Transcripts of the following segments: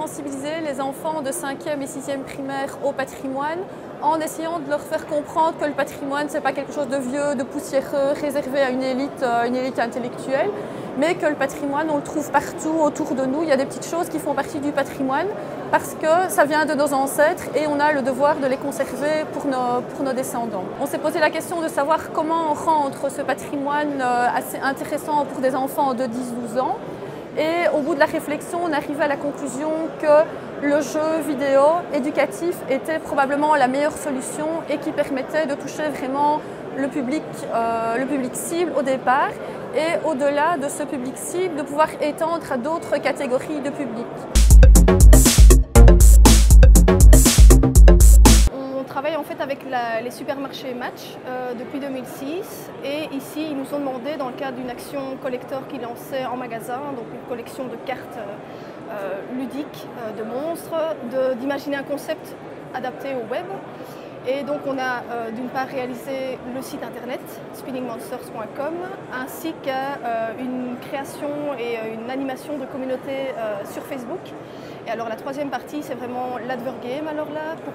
sensibiliser les enfants de 5e et 6e primaire au patrimoine en essayant de leur faire comprendre que le patrimoine, ce n'est pas quelque chose de vieux, de poussiéreux, réservé à une élite intellectuelle, mais que le patrimoine, on le trouve partout autour de nous. Il y a des petites choses qui font partie du patrimoine parce que ça vient de nos ancêtres et on a le devoir de les conserver pour nos descendants. On s'est posé la question de savoir comment rendre ce patrimoine assez intéressant pour des enfants de 10-12 ans. Et au bout de la réflexion, on arrivait à la conclusion que le jeu vidéo éducatif était probablement la meilleure solution et qui permettait de toucher vraiment le public cible au départ et au-delà de ce public cible, de pouvoir étendre à d'autres catégories de public. On travaille en fait avec les supermarchés Match depuis 2006 et ici ils nous ont demandé dans le cadre d'une action collector qu'ils lançaient en magasin, donc une collection de cartes ludiques de monstres, d'imaginer un concept adapté au web. Et donc on a d'une part réalisé le site internet spinningmonsters.com ainsi qu'une création et une animation de communauté sur Facebook. Et alors la troisième partie c'est vraiment l'advergame alors là pour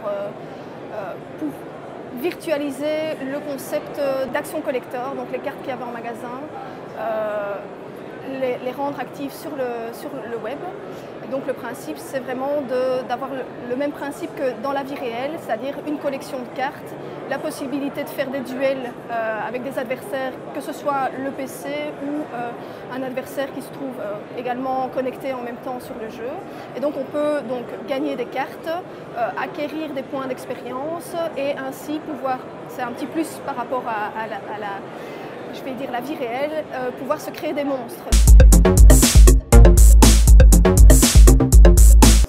virtualiser le concept d'action collector, donc les cartes qu'il y avait en magasin, les rendre actives sur le web. Et donc le principe, c'est vraiment d'avoir le même principe que dans la vie réelle, c'est-à-dire une collection de cartes, la possibilité de faire des duels avec des adversaires, que ce soit le PC ou un adversaire qui se trouve également connecté en même temps sur le jeu. Et donc on peut donc gagner des cartes, acquérir des points d'expérience et ainsi pouvoir, c'est un petit plus par rapport à la vie réelle, pouvoir se créer des monstres.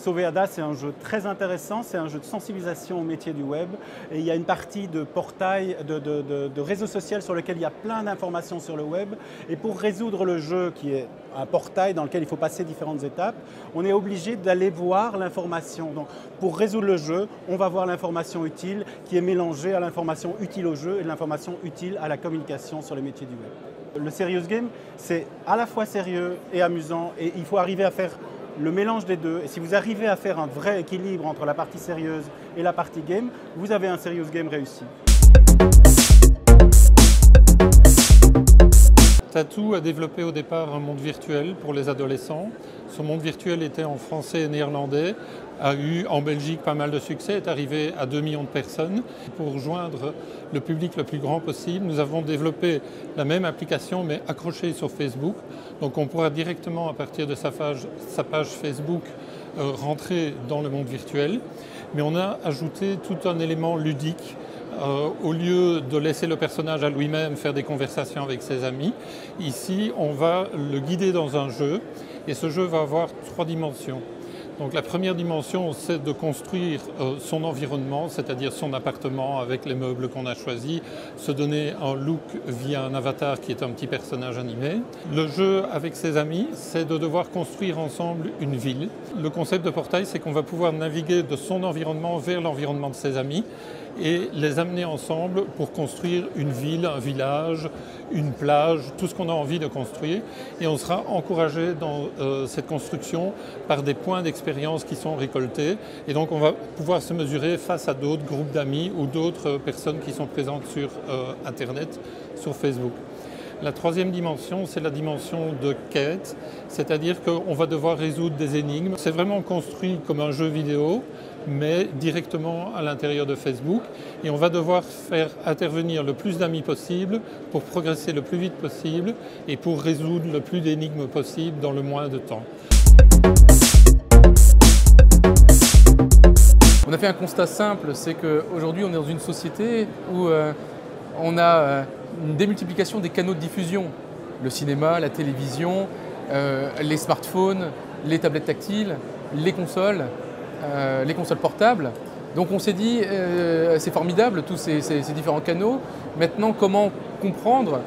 Sauver Ada, c'est un jeu très intéressant, c'est un jeu de sensibilisation au métier du web. Et il y a une partie de portail, de réseau social sur lequel il y a plein d'informations sur le web. Et pour résoudre le jeu, qui est un portail dans lequel il faut passer différentes étapes, on est obligé d'aller voir l'information. Donc, pour résoudre le jeu, on va voir l'information utile qui est mélangée à l'information utile au jeu et l'information utile à la communication sur les métiers du web. Le serious game, c'est à la fois sérieux et amusant et il faut arriver à faire le mélange des deux. Et si vous arrivez à faire un vrai équilibre entre la partie sérieuse et la partie game, vous avez un serious game réussi. Tattoo a développé au départ un monde virtuel pour les adolescents. Ce monde virtuel était en français et néerlandais, a eu en Belgique pas mal de succès, est arrivé à 2 millions de personnes. Pour joindre le public le plus grand possible, nous avons développé la même application mais accrochée sur Facebook. Donc on pourra directement à partir de sa page Facebook rentrer dans le monde virtuel. Mais on a ajouté tout un élément ludique. Au lieu de laisser le personnage à lui-même faire des conversations avec ses amis, ici on va le guider dans un jeu et ce jeu va avoir 3 dimensions. Donc la première dimension, c'est de construire son environnement, c'est-à-dire son appartement avec les meubles qu'on a choisis, se donner un look via un avatar qui est un petit personnage animé. Le jeu avec ses amis, c'est de devoir construire ensemble une ville. Le concept de portail, c'est qu'on va pouvoir naviguer de son environnement vers l'environnement de ses amis et les amener ensemble pour construire une ville, un village, une plage, tout ce qu'on a envie de construire. Et on sera encouragé dans cette construction par des points d'expérience qui sont récoltés. Et donc on va pouvoir se mesurer face à d'autres groupes d'amis ou d'autres personnes qui sont présentes sur Internet, sur Facebook. La troisième dimension, c'est la dimension de quête, c'est-à-dire qu'on va devoir résoudre des énigmes. C'est vraiment construit comme un jeu vidéo, mais directement à l'intérieur de Facebook. Et on va devoir faire intervenir le plus d'amis possible pour progresser le plus vite possible et pour résoudre le plus d'énigmes possible dans le moins de temps. On a fait un constat simple, c'est qu'aujourd'hui on est dans une société où on a une démultiplication des canaux de diffusion. Le cinéma, la télévision, les smartphones, les tablettes tactiles, les consoles portables. Donc on s'est dit, c'est formidable tous ces différents canaux. Maintenant, comment comprendre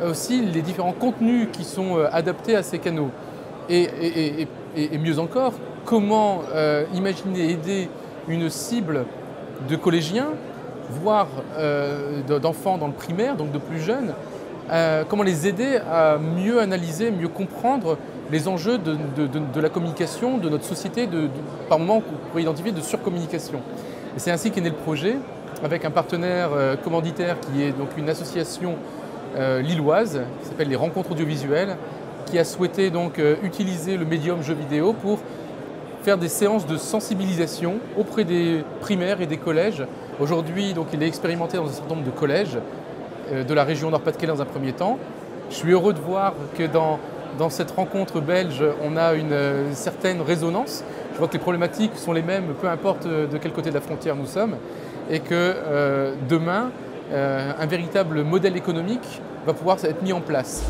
aussi les différents contenus qui sont adaptés à ces canaux et mieux encore, comment imaginer aider une cible de collégiens, voire d'enfants dans le primaire, donc de plus jeunes, comment les aider à mieux analyser, mieux comprendre les enjeux de la communication, de notre société, par moments qu'on pourrait identifier de surcommunication. Et c'est ainsi qu'est né le projet, avec un partenaire commanditaire qui est donc une association lilloise, qui s'appelle les Rencontres Audiovisuelles, qui a souhaité donc utiliser le médium jeu vidéo pour faire des séances de sensibilisation auprès des primaires et des collèges. Aujourd'hui, donc, il est expérimenté dans un certain nombre de collèges de la région Nord-Pas-de-Calais dans un premier temps. Je suis heureux de voir que dans cette rencontre belge, on a une certaine résonance. Je vois que les problématiques sont les mêmes, peu importe de quel côté de la frontière nous sommes, et que demain, un véritable modèle économique va pouvoir être mis en place.